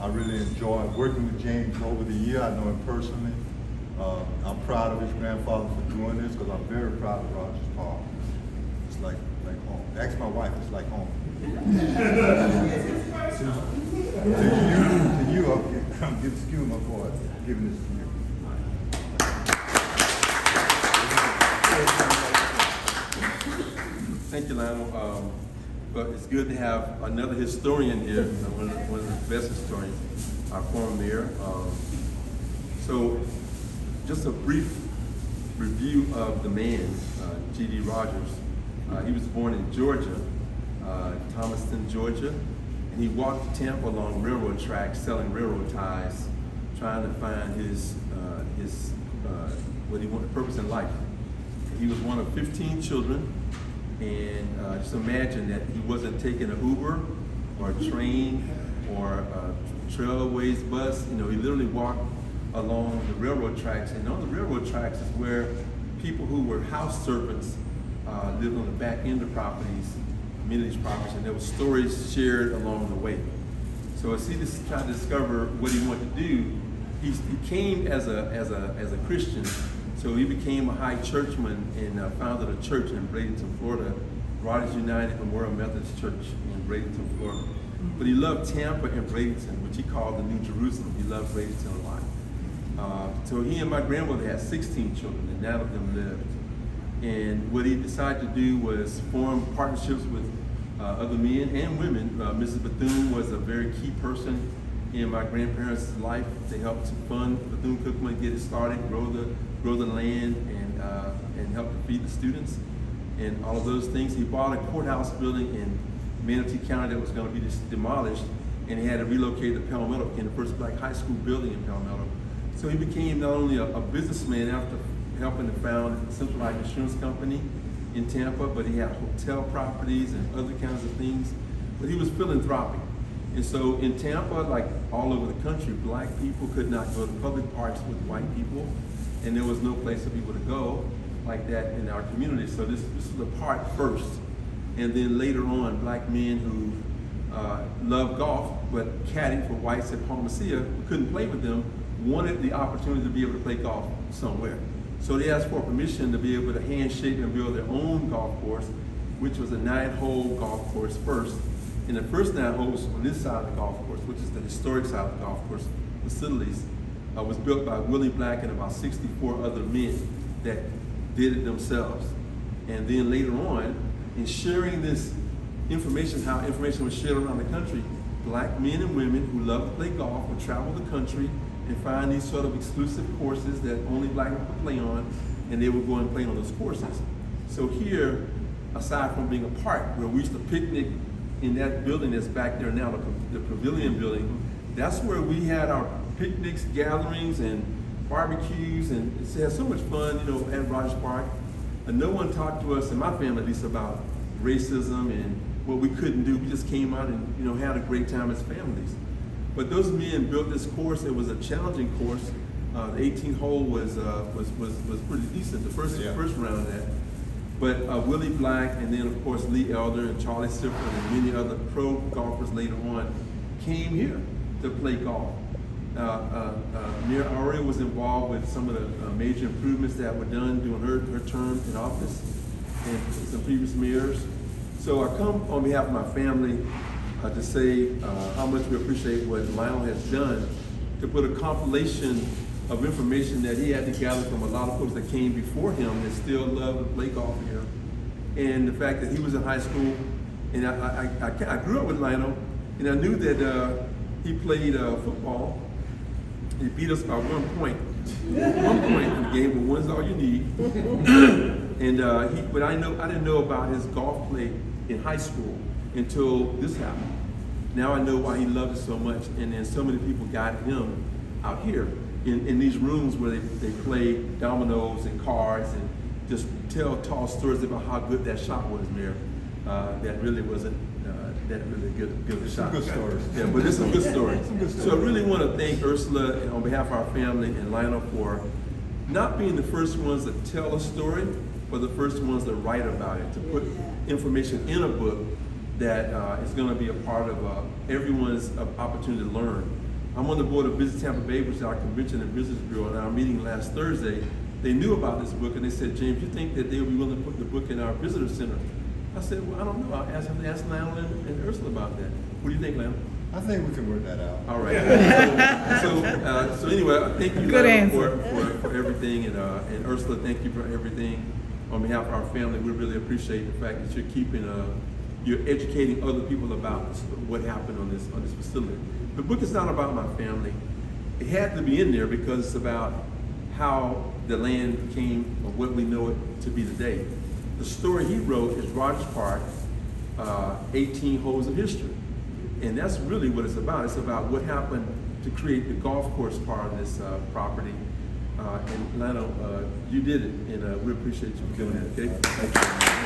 I really enjoy working with James over the year. I know him personally. I'm proud of his grandfather for doing this because I'm very proud of Rogers Park. It's like home. Ask my wife, it's like home. to you, I'll give excuse my for giving this to you. Thank you, Lionel. But it's good to have another historian here, one of the best historians, our former mayor. So, just a brief review of the man, G.D. Rogers. He was born in Georgia, Thomaston, Georgia, and he walked to Tampa along railroad tracks, selling railroad ties, trying to find his what he wanted, purpose in life. He was one of 15 children. And just imagine that he wasn't taking an Uber or a train or a Trailways bus. You know, he literally walked along the railroad tracks. And on the railroad tracks is where people who were house servants lived on the back end of properties, amenities properties, and there were stories shared along the way. So as he just tried to discover what he wanted to do, he came as a Christian. So he became a high churchman and founded a church in Bradenton, Florida, Rogers United Memorial Methodist Church in Bradenton, Florida. But he loved Tampa and Bradenton, which he called the New Jerusalem. He loved Bradenton a lot. So he and my grandmother had 16 children, and 9 of them lived. And what he decided to do was form partnerships with other men and women. Mrs. Bethune was a very key person in my grandparents' life. They helped to fund Bethune-Cookman, get it started, grow the land, and help to feed the students, and all of those things. He bought a courthouse building in Manatee County that was going to be demolished, and he had to relocate to Palmetto, became the first black high school building in Palmetto. So he became not only a businessman after helping to found a centralized insurance company in Tampa, but he had hotel properties and other kinds of things. But he was philanthropic. And so in Tampa, like all over the country, black people could not go to public parks with white people, and there was no place for people to go like that in our community. So this was a part first. And then later on, black men who loved golf, but caddied for whites at Palmacia, who couldn't play with them, wanted the opportunity to be able to play golf somewhere. So they asked for permission to be able to handshake and build their own golf course, which was a 9-hole golf course first. And the first 9 holes on this side of the golf course, which is the historic side of the golf course facilities, was built by Willie Black and about 64 other men that did it themselves. And then later on, in sharing this information, how information was shared around the country, black men and women who love to play golf would travel the country and find these sort of exclusive courses that only black people could play on, and they would go and play on those courses. So here, aside from being a park where we used to picnic in that building that's back there now, the Pavilion building, that's where we had our picnics, gatherings, and barbecues, and it had so much fun, you know, at Rogers Park. And no one talked to us, in my family at least, about racism and what we couldn't do. We just came out and, you know, had a great time as families. But those men built this course. It was a challenging course. The 18th hole was pretty decent, the first round of that. But Willie Black, and then of course Lee Elder and Charlie Sifford and many other pro golfers later on came here to play golf. Mayor Aurea was involved with some of the major improvements that were done during her term in office and some previous mayors. So I come on behalf of my family to say how much we appreciate what Lionel has done to put a compilation of information that he had to gather from a lot of folks that came before him that still love to play golf here. And the fact that he was in high school, and I grew up with Lionel, and I knew that he played football. He beat us by 1 point. 1 point in the game, but 1's all you need. And but I didn't know about his golf play in high school until this happened. Now I know why he loved it so much, and then so many people guided him out here in these rooms where they play dominoes and cards and just tell tall stories about how good that shot was, Mayor. That really wasn't that really good shot. Good stories. Yeah, but it's a good story. So I really want to thank Ursula on behalf of our family and Lionel for not being the first ones to tell a story, but the first ones to write about it, to put information in a book that is going to be a part of everyone's opportunity to learn. I'm on the board of Visit Tampa Bay, which is our convention and business bureau. In our meeting last Thursday, they knew about this book and they said, James, you think that they would be willing to put the book in our visitor center? I said, well, I don't know. I'll ask Lionel and Ursula about that. What do you think, Lionel? I think we can work that out. All right. So anyway, thank you, Good Lionel, answer. for everything, and Ursula, thank you for everything. On behalf of our family, we really appreciate the fact that you're educating other people about what happened on this facility. The book is not about my family. It had to be in there because it's about how the land became what we know it to be today. The story he wrote is Rogers Park, 18 Holes of History. And that's really what it's about. It's about what happened to create the golf course part of this property. And Lionel, you did it, and we appreciate you for doing it, okay? Thank you.